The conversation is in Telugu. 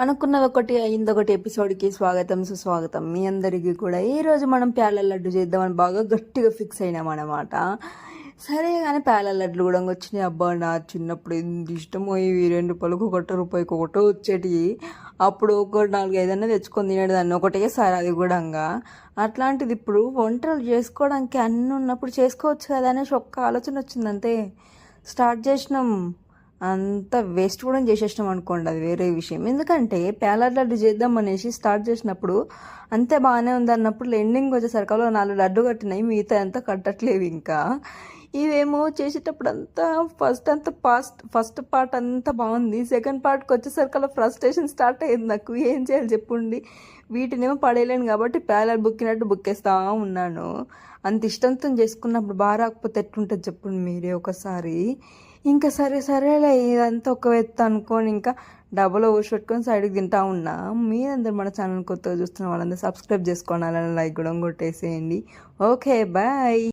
అనుకున్నది ఒకటి అయింది ఒకటి ఎపిసోడ్కి స్వాగతం సుస్వాగతం. మీ అందరికీ కూడా ఈరోజు మనం ప్యాలెల లడ్డు చేద్దామని బాగా గట్టిగా ఫిక్స్ అయినామన్నమాట. సరే కానీ ప్యాలెల లడ్లు కూడా వచ్చినాయి. అబ్బా, నా చిన్నప్పుడు ఎంత ఇష్టమో ఇవి ₹2 ఒకటో రూపాయికి ఒకటో వచ్చేటివి. అప్పుడు ఒక 4-5 అన్న తెచ్చుకొని తినేదాన్ని ఒకటేసారి, అది కూడా. అట్లాంటిది ఇప్పుడు వంటలు చేసుకోవడానికి అన్నీ ఉన్నప్పుడు చేసుకోవచ్చు కదా అనేసి ఒక్క ఆలోచన వచ్చిందంతే. స్టార్ట్ చేసినాం. అంత వేస్ట్ కూడా చేసేసినాం అనుకోండి, అది వేరే విషయం. ఎందుకంటే ప్యాలెట్ లడ్డు చేద్దాం అనేసి స్టార్ట్ చేసినప్పుడు అంతే బాగానే ఉంది అన్నప్పుడు ఎండింగ్ వచ్చేసరికి 4 లడ్డు కట్టినాయి, మిగతా అంతా కట్టట్లేవు. ఇంకా ఇవేమో చేసేటప్పుడు అంతా ఫస్ట్ పార్ట్ అంతా బాగుంది. సెకండ్ పార్ట్కి వచ్చేసరికి ఫ్రస్ట్రేషన్ స్టార్ట్ అయ్యింది నాకు. ఏం చేయాలి చెప్పండి. వీటినేమో పడేయలేను కాబట్టి ప్యాలెట్ బుక్కినట్టు బుక్కేస్తా ఉన్నాను. అంత ఇష్టంతో చేసుకున్నప్పుడు బాగా రాకపోతే ఎట్లుంటుంది చెప్పండి మీరే ఒకసారి. ఇంకా సరేలే ఇదంతా ఒక ఎత్తు అనుకొని ఇంకా డబ్బులో ఊసి పెట్టుకొని సైడ్కి తింటా ఉన్నా. మీరందరూ మన ఛానల్ కొత్తగా చూస్తున్న వాళ్ళందరూ సబ్స్క్రైబ్ చేసుకోండి, అలానే లైక్ కూడా కొట్టేసేయండి. Okay, bye.